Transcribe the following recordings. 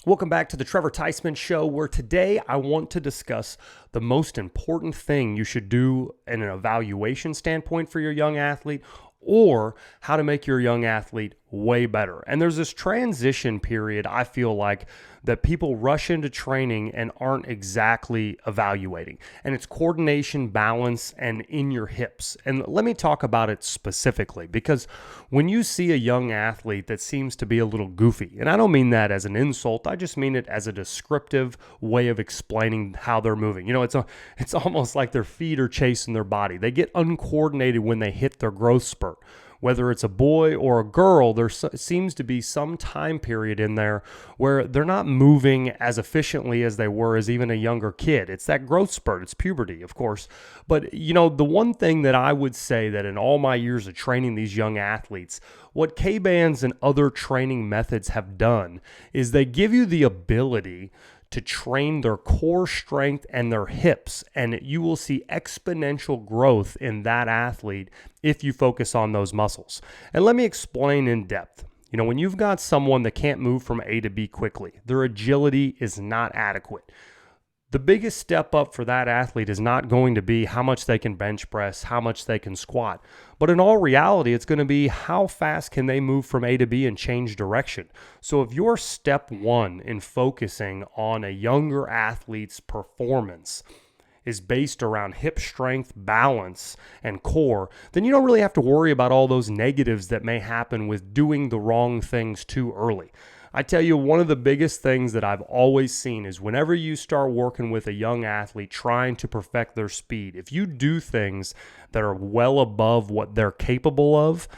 Welcome back to the Trevor Theismann Show, where today I want to discuss the most important thing you should do in an evaluation standpoint for your young athlete, or how to make your young athlete way better. And there's this transition period, I feel like, that people rush into training and aren't exactly evaluating. And it's coordination, balance, and in your hips. And let me talk about it specifically, because when you see a young athlete that seems to be a little goofy, and I don't mean that as an insult, I just mean it as a descriptive way of explaining how they're moving. It's almost like their feet are chasing their body. They get uncoordinated when they hit their growth spurt. Whether it's a boy or a girl, there seems to be some time period in there where they're not moving as efficiently as they were as even a younger kid. It's that growth spurt. It's puberty, of course. But, the one thing that I would say that in all my years of training these young athletes, what K-bands and other training methods have done is they give you the ability to train their core strength and their hips, and you will see exponential growth in that athlete if you focus on those muscles. And let me explain in depth. When you've got someone that can't move from A to B quickly, their agility is not adequate. The biggest step up for that athlete is not going to be how much they can bench press, how much they can squat. But in all reality, it's going to be how fast can they move from A to B and change direction. So if your step one in focusing on a younger athlete's performance is based around hip strength, balance, and core, then you don't really have to worry about all those negatives that may happen with doing the wrong things too early. I tell you, one of the biggest things that I've always seen is whenever you start working with a young athlete trying to perfect their speed, if you do things that are well above what they're capable of,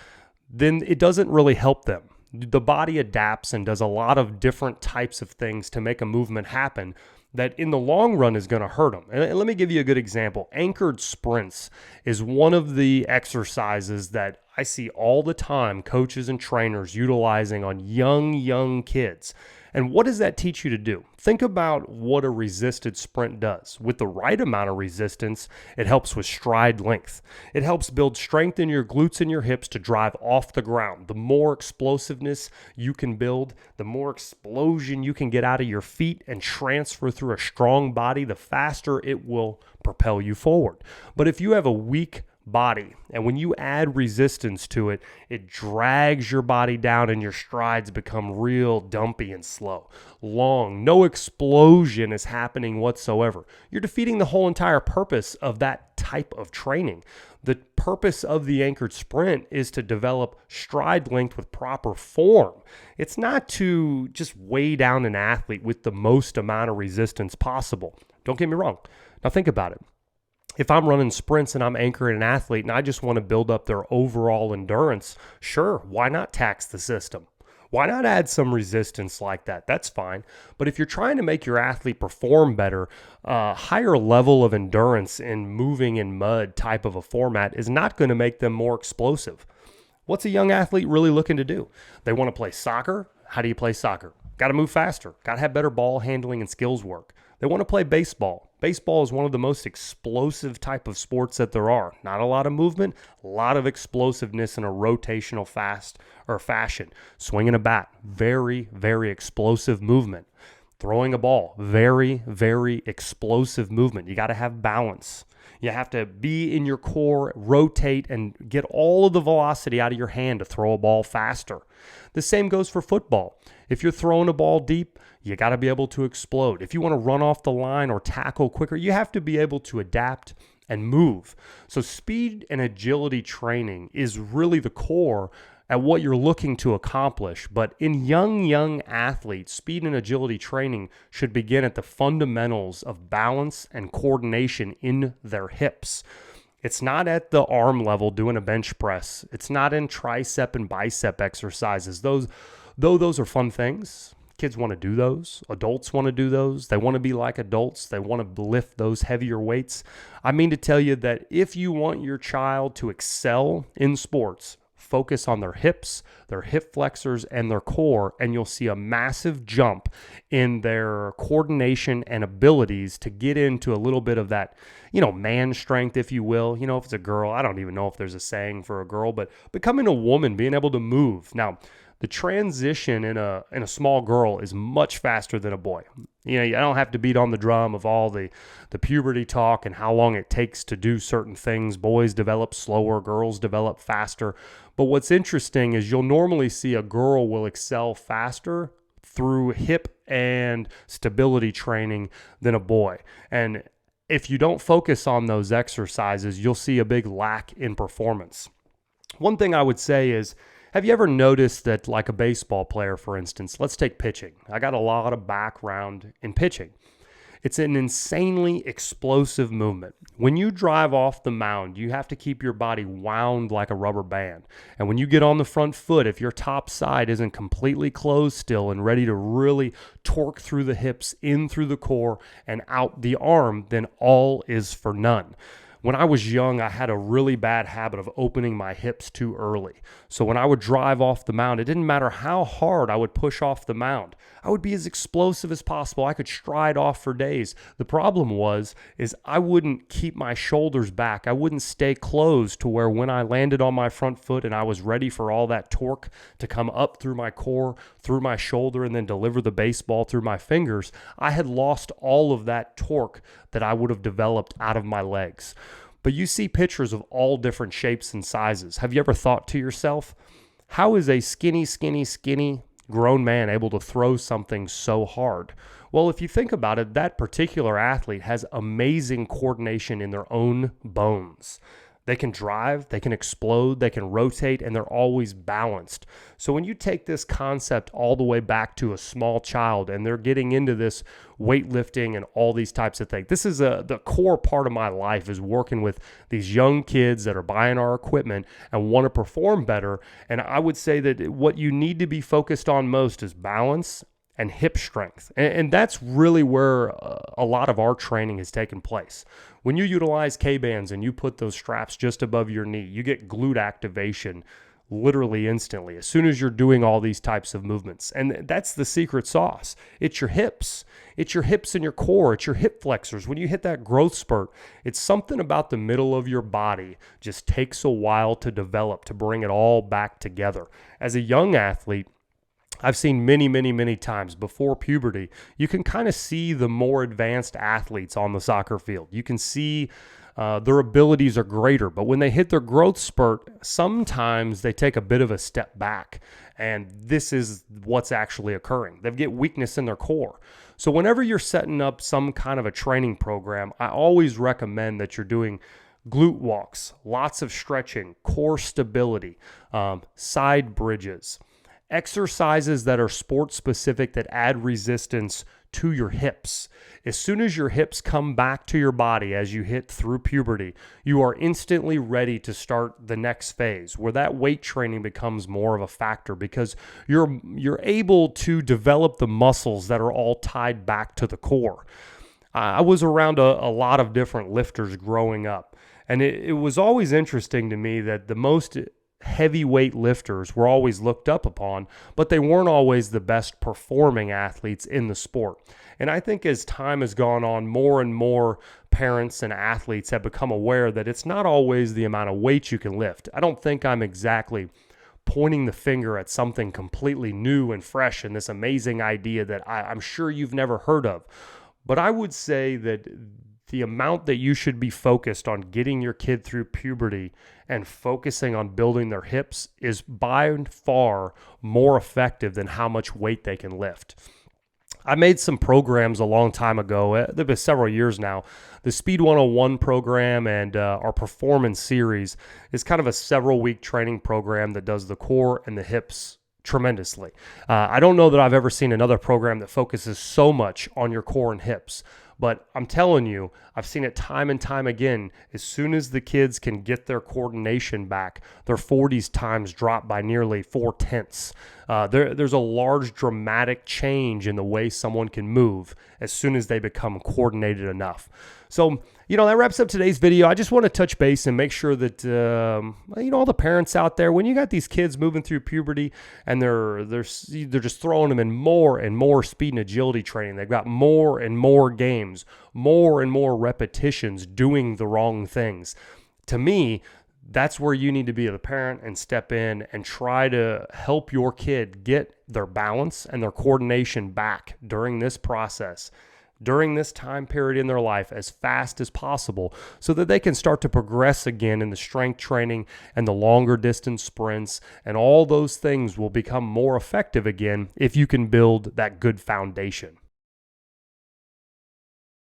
then it doesn't really help them. The body adapts and does a lot of different types of things to make a movement happen that in the long run is going to hurt them. And let me give you a good example. Anchored sprints is one of the exercises that I see all the time coaches and trainers utilizing on young kids. And what does that teach you to do? Think about what a resisted sprint does. With the right amount of resistance, it helps with stride length. It helps build strength in your glutes and your hips to drive off the ground. The more explosiveness you can build, the more explosion you can get out of your feet and transfer through a strong body, the faster it will propel you forward. But if you have a weak body, and when you add resistance to it, it drags your body down and your strides become real dumpy and slow. Long, no explosion is happening whatsoever. You're defeating the whole entire purpose of that type of training. The purpose of the anchored sprint is to develop stride length with proper form. It's not to just weigh down an athlete with the most amount of resistance possible. Don't get me wrong. Now think about it. If I'm running sprints and I'm anchoring an athlete and I just want to build up their overall endurance, sure, why not tax the system? Why not add some resistance like that? That's fine. But if you're trying to make your athlete perform better, a higher level of endurance in moving in mud type of a format is not going to make them more explosive. What's a young athlete really looking to do? They want to play soccer. How do you play soccer? Got to move faster. Got to have better ball handling and skills work. They want to play baseball. Baseball is one of the most explosive type of sports that there are. Not a lot of movement, a lot of explosiveness in a rotational fashion. Swinging a bat, very, very explosive movement. Throwing a ball, very, very explosive movement. You got to have balance. You have to be in your core, rotate, and get all of the velocity out of your hand to throw a ball faster. The same goes for football. If you're throwing a ball deep, you got to be able to explode. If you want to run off the line or tackle quicker, you have to be able to adapt and move. So speed and agility training is really the core at what you're looking to accomplish. But in young athletes, speed and agility training should begin at the fundamentals of balance and coordination in their hips. It's not at the arm level doing a bench press. It's not in tricep and bicep exercises. Those are fun things. Kids want to do those. Adults want to do those. They want to be like adults. They want to lift those heavier weights. I mean to tell you that if you want your child to excel in sports, focus on their hips, their hip flexors, and their core, and you'll see a massive jump in their coordination and abilities to get into a little bit of that, man strength, if you will. If it's a girl, I don't even know if there's a saying for a girl, but becoming a woman, being able to move. Now, the transition in a small girl is much faster than a boy. You know, I don't have to beat on the drum of all the puberty talk and how long it takes to do certain things. Boys develop slower, girls develop faster. But what's interesting is you'll normally see a girl will excel faster through hip and stability training than a boy. And if you don't focus on those exercises, you'll see a big lack in performance. One thing I would say is, have you ever noticed that, like a baseball player, for instance, let's take pitching. I got a lot of background in pitching. It's an insanely explosive movement. When you drive off the mound, you have to keep your body wound like a rubber band. And when you get on the front foot, if your top side isn't completely closed still and ready to really torque through the hips, in through the core, and out the arm, then all is for none. When I was young, I had a really bad habit of opening my hips too early. So when I would drive off the mound, it didn't matter how hard I would push off the mound. I would be as explosive as possible. I could stride off for days. The problem is I wouldn't keep my shoulders back. I wouldn't stay closed to where when I landed on my front foot and I was ready for all that torque to come up through my core, through my shoulder, and then deliver the baseball through my fingers, I had lost all of that torque that I would have developed out of my legs. But you see pitchers of all different shapes and sizes. Have you ever thought to yourself, how is a skinny grown man able to throw something so hard? Well, if you think about it, that particular athlete has amazing coordination in their own bones. They can drive, they can explode, they can rotate, and they're always balanced. So when you take this concept all the way back to a small child and they're getting into this weightlifting and all these types of things, this is the core part of my life, is working with these young kids that are buying our equipment and want to perform better. And I would say that what you need to be focused on most is balance and hip strength. And that's really where a lot of our training has taken place. When you utilize K-bands and you put those straps just above your knee, you get glute activation literally instantly as soon as you're doing all these types of movements. And that's the secret sauce. It's your hips. It's your hips and your core. It's your hip flexors. When you hit that growth spurt, it's something about the middle of your body just takes a while to develop, to bring it all back together. As a young athlete, I've seen many times before puberty, you can kind of see the more advanced athletes on the soccer field. You can see their abilities are greater, but when they hit their growth spurt, sometimes they take a bit of a step back, and this is what's actually occurring. They get weakness in their core. So whenever you're setting up some kind of a training program, I always recommend that you're doing glute walks, lots of stretching, core stability, side bridges, exercises that are sport specific that add resistance to your hips. As soon as your hips come back to your body as you hit through puberty, you are instantly ready to start the next phase where that weight training becomes more of a factor because you're able to develop the muscles that are all tied back to the core. I was around a lot of different lifters growing up, and it was always interesting to me that the most heavyweight lifters were always looked up upon, but they weren't always the best performing athletes in the sport. And I think as time has gone on, more and more parents and athletes have become aware that it's not always the amount of weight you can lift. I don't think I'm exactly pointing the finger at something completely new and fresh and this amazing idea that I'm sure you've never heard of. But I would say that the amount that you should be focused on getting your kid through puberty and focusing on building their hips is by far more effective than how much weight they can lift. I made some programs a long time ago. They've been several years now. The Speed 101 program and our Performance series is kind of a several-week training program that does the core and the hips tremendously. I don't know that I've ever seen another program that focuses so much on your core and hips. But I'm telling you, I've seen it time and time again. As soon as the kids can get their coordination back, their 40s times drop by nearly 4/10. There's a large dramatic change in the way someone can move as soon as they become coordinated enough. So, that wraps up today's video. I just want to touch base and make sure that, all the parents out there, when you got these kids moving through puberty and they're just throwing them in more and more speed and agility training, they've got more and more games, more and more repetitions doing the wrong things. To me, That's where you need to be the parent and step in and try to help your kid get their balance and their coordination back during this process, during this time period in their life, as fast as possible, so that they can start to progress again in the strength training and the longer distance sprints, and all those things will become more effective again if you can build that good foundation.